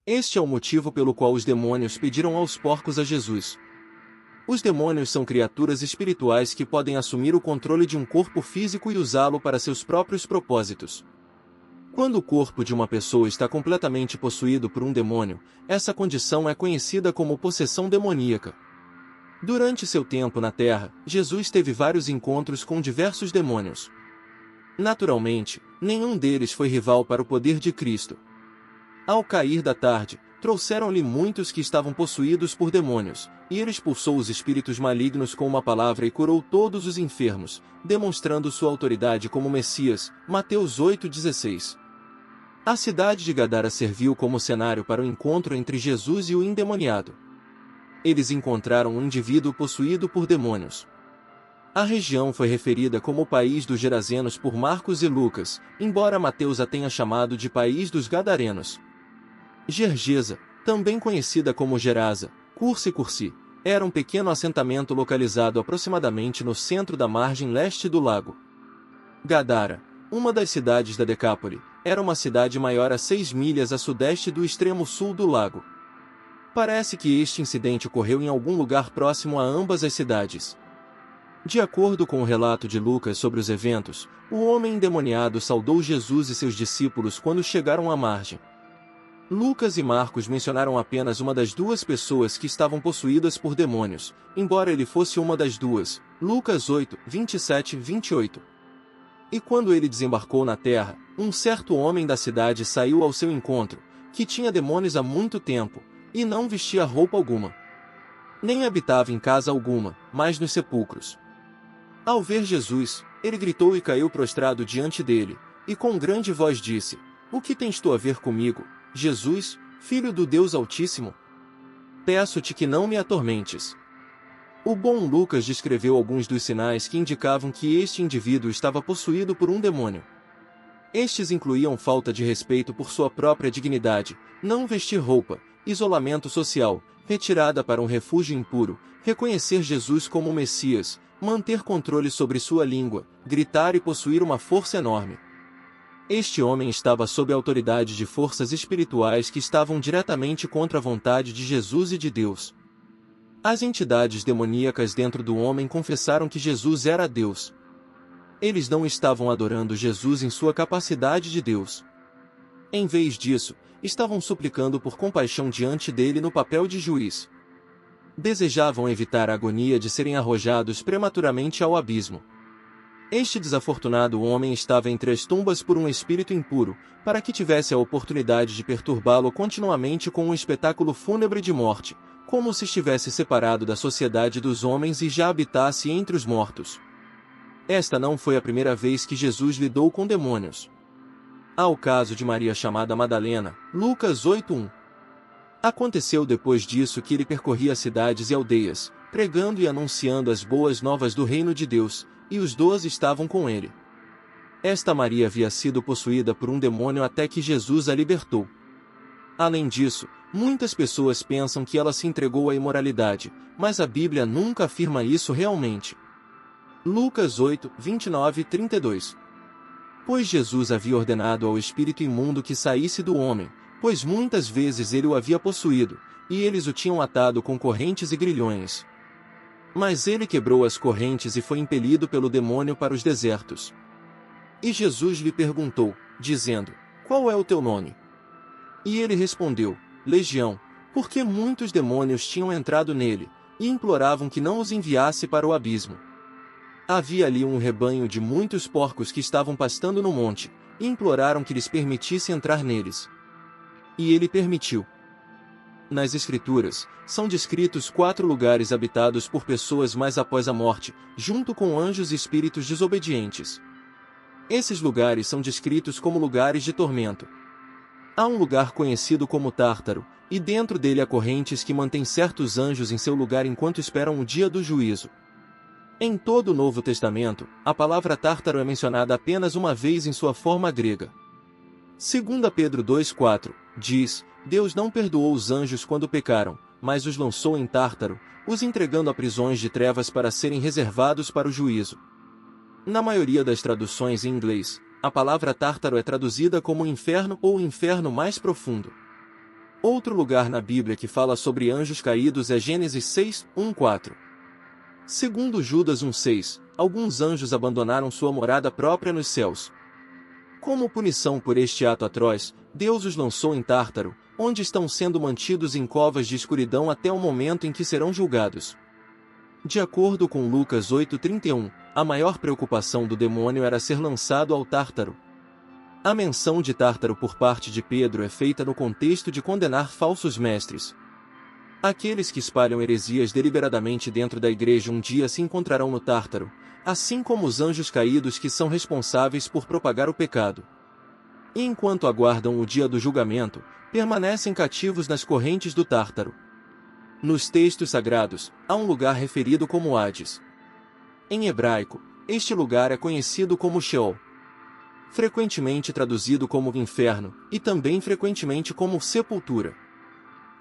Este é o motivo pelo qual os demônios pediram aos porcos a Jesus. Os demônios são criaturas espirituais que podem assumir o controle de um corpo físico e usá-lo para seus próprios propósitos. Quando o corpo de uma pessoa está completamente possuído por um demônio, essa condição é conhecida como possessão demoníaca. Durante seu tempo na Terra, Jesus teve vários encontros com diversos demônios. Naturalmente, nenhum deles foi rival para o poder de Cristo. Ao cair da tarde, trouxeram-lhe muitos que estavam possuídos por demônios, e ele expulsou os espíritos malignos com uma palavra e curou todos os enfermos, demonstrando sua autoridade como Messias. Mateus 8,16. A cidade de Gadara serviu como cenário para o encontro entre Jesus e o endemoniado. Eles encontraram um indivíduo possuído por demônios. A região foi referida como o país dos Gerazenos por Marcos e Lucas, embora Mateus a tenha chamado de país dos Gadarenos. Gergesa, também conhecida como Gerasa, Cursi, era um pequeno assentamento localizado aproximadamente no centro da margem leste do lago. Gadara, uma das cidades da Decápole, era uma cidade maior a 6 milhas a sudeste do extremo sul do lago. Parece que este incidente ocorreu em algum lugar próximo a ambas as cidades. De acordo com o relato de Lucas sobre os eventos, o homem endemoniado saudou Jesus e seus discípulos quando chegaram à margem. Lucas e Marcos mencionaram apenas uma das duas pessoas que estavam possuídas por demônios, embora ele fosse uma das duas, Lucas 8, 27 e 28. E quando ele desembarcou na terra, um certo homem da cidade saiu ao seu encontro, que tinha demônios há muito tempo, e não vestia roupa alguma. Nem habitava em casa alguma, mas nos sepulcros. Ao ver Jesus, ele gritou e caiu prostrado diante dele, e com grande voz disse: "O que tens tu a ver comigo, Jesus, Filho do Deus Altíssimo? Peço-te que não me atormentes." O bom Lucas descreveu alguns dos sinais que indicavam que este indivíduo estava possuído por um demônio. Estes incluíam falta de respeito por sua própria dignidade, não vestir roupa, isolamento social, retirada para um refúgio impuro, reconhecer Jesus como Messias, manter controle sobre sua língua, gritar e possuir uma força enorme. Este homem estava sob a autoridade de forças espirituais que estavam diretamente contra a vontade de Jesus e de Deus. As entidades demoníacas dentro do homem confessaram que Jesus era Deus. Eles não estavam adorando Jesus em sua capacidade de Deus. Em vez disso, estavam suplicando por compaixão diante dele no papel de juiz. Desejavam evitar a agonia de serem arrojados prematuramente ao abismo. Este desafortunado homem estava entre as tumbas por um espírito impuro, para que tivesse a oportunidade de perturbá-lo continuamente com um espetáculo fúnebre de morte, como se estivesse separado da sociedade dos homens e já habitasse entre os mortos. Esta não foi a primeira vez que Jesus lidou com demônios. Há o caso de Maria chamada Madalena, Lucas 8:1. Aconteceu depois disso que ele percorria cidades e aldeias, pregando e anunciando as boas novas do reino de Deus, e os 12 estavam com ele. Esta Maria havia sido possuída por um demônio até que Jesus a libertou. Além disso, muitas pessoas pensam que ela se entregou à imoralidade, mas a Bíblia nunca afirma isso realmente. Lucas 8, 29 e 32. Pois Jesus havia ordenado ao espírito imundo que saísse do homem, pois muitas vezes ele o havia possuído, e eles o tinham atado com correntes e grilhões. Mas ele quebrou as correntes e foi impelido pelo demônio para os desertos. E Jesus lhe perguntou, dizendo: "Qual é o teu nome?" E ele respondeu: "Legião", porque muitos demônios tinham entrado nele, e imploravam que não os enviasse para o abismo. Havia ali um rebanho de muitos porcos que estavam pastando no monte, e imploraram que lhes permitisse entrar neles. E ele permitiu. Nas Escrituras, são descritos 4 lugares habitados por pessoas mais após a morte, junto com anjos e espíritos desobedientes. Esses lugares são descritos como lugares de tormento. Há um lugar conhecido como Tártaro, e dentro dele há correntes que mantêm certos anjos em seu lugar enquanto esperam o dia do juízo. Em todo o Novo Testamento, a palavra Tártaro é mencionada apenas uma vez em sua forma grega. 2 Pedro 2,4, diz: "Deus não perdoou os anjos quando pecaram, mas os lançou em Tártaro, os entregando a prisões de trevas para serem reservados para o juízo." Na maioria das traduções em inglês, a palavra Tártaro é traduzida como inferno ou inferno mais profundo. Outro lugar na Bíblia que fala sobre anjos caídos é Gênesis 6, 1-4. Segundo Judas 1,6, alguns anjos abandonaram sua morada própria nos céus. Como punição por este ato atroz, Deus os lançou em Tártaro, onde estão sendo mantidos em covas de escuridão até o momento em que serão julgados. De acordo com Lucas 8,31, a maior preocupação do demônio era ser lançado ao Tártaro. A menção de Tártaro por parte de Pedro é feita no contexto de condenar falsos mestres. Aqueles que espalham heresias deliberadamente dentro da igreja um dia se encontrarão no Tártaro, assim como os anjos caídos que são responsáveis por propagar o pecado. E enquanto aguardam o dia do julgamento, permanecem cativos nas correntes do Tártaro. Nos textos sagrados, há um lugar referido como Hades. Em hebraico, este lugar é conhecido como Sheol, frequentemente traduzido como inferno, e também frequentemente como sepultura.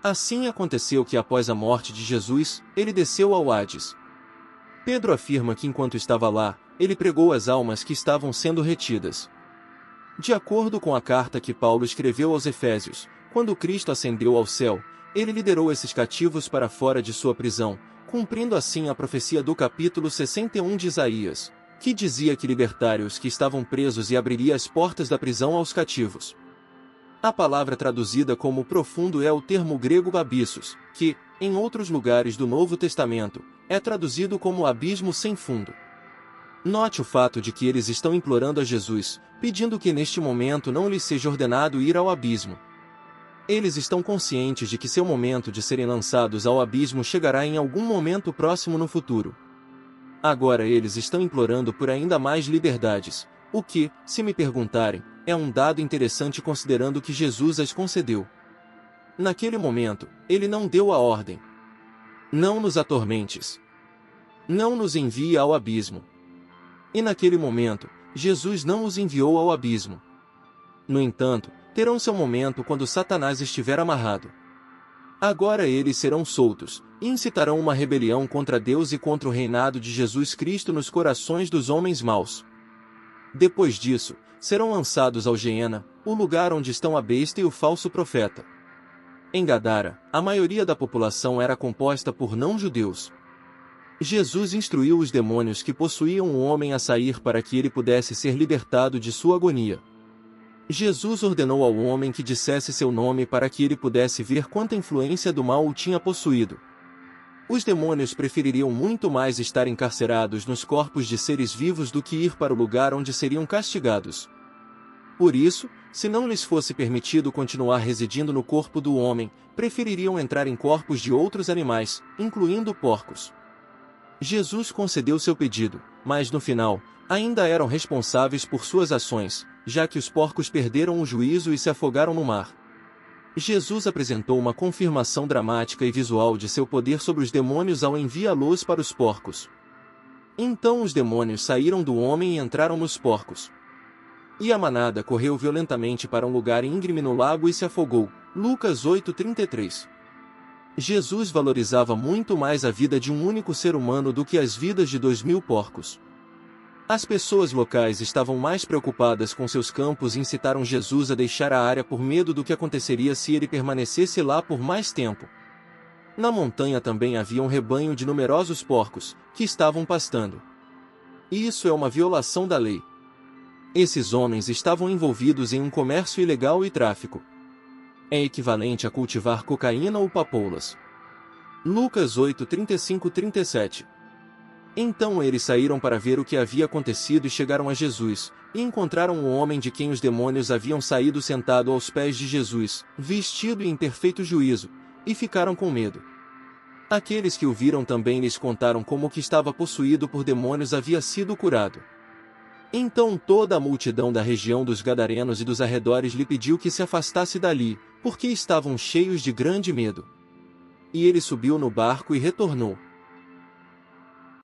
Assim aconteceu que após a morte de Jesus, ele desceu ao Hades. Pedro afirma que enquanto estava lá, ele pregou as almas que estavam sendo retidas. De acordo com a carta que Paulo escreveu aos Efésios, quando Cristo ascendeu ao céu, ele liderou esses cativos para fora de sua prisão, cumprindo assim a profecia do capítulo 61 de Isaías, que dizia que libertaria os que estavam presos e abriria as portas da prisão aos cativos. A palavra traduzida como profundo é o termo grego abissos, que, em outros lugares do Novo Testamento, é traduzido como abismo sem fundo. Note o fato de que eles estão implorando a Jesus, pedindo que neste momento não lhes seja ordenado ir ao abismo. Eles estão conscientes de que seu momento de serem lançados ao abismo chegará em algum momento próximo no futuro. Agora eles estão implorando por ainda mais liberdades, o que, se me perguntarem, é um dado interessante considerando que Jesus as concedeu. Naquele momento, ele não deu a ordem: não nos atormentes. Não nos envie ao abismo. E naquele momento, Jesus não os enviou ao abismo. No entanto, terão seu momento quando Satanás estiver amarrado. Agora eles serão soltos, e incitarão uma rebelião contra Deus e contra o reinado de Jesus Cristo nos corações dos homens maus. Depois disso, serão lançados ao Geena, o lugar onde estão a besta e o falso profeta. Em Gadara, a maioria da população era composta por não-judeus. Jesus instruiu os demônios que possuíam o homem a sair para que ele pudesse ser libertado de sua agonia. Jesus ordenou ao homem que dissesse seu nome para que ele pudesse ver quanta influência do mal o tinha possuído. Os demônios prefeririam muito mais estar encarcerados nos corpos de seres vivos do que ir para o lugar onde seriam castigados. Por isso, se não lhes fosse permitido continuar residindo no corpo do homem, prefeririam entrar em corpos de outros animais, incluindo porcos. Jesus concedeu seu pedido, mas no final, ainda eram responsáveis por suas ações, já que os porcos perderam o juízo e se afogaram no mar. Jesus apresentou uma confirmação dramática e visual de seu poder sobre os demônios ao enviá-los para os porcos. Então os demônios saíram do homem e entraram nos porcos. E a manada correu violentamente para um lugar íngreme no lago e se afogou. Lucas 8,33. Jesus valorizava muito mais a vida de um único ser humano do que as vidas de 2.000 porcos. As pessoas locais estavam mais preocupadas com seus campos e incitaram Jesus a deixar a área por medo do que aconteceria se ele permanecesse lá por mais tempo. Na montanha também havia um rebanho de numerosos porcos, que estavam pastando. Isso é uma violação da lei. Esses homens estavam envolvidos em um comércio ilegal e tráfico. É equivalente a cultivar cocaína ou papoulas. Lucas 8:35-37. Então eles saíram para ver o que havia acontecido e chegaram a Jesus, e encontraram um homem de quem os demônios haviam saído sentado aos pés de Jesus, vestido e em perfeito juízo, e ficaram com medo. Aqueles que o viram também lhes contaram como o que estava possuído por demônios havia sido curado. Então toda a multidão da região dos Gadarenos e dos arredores lhe pediu que se afastasse dali, porque estavam cheios de grande medo. E ele subiu no barco e retornou.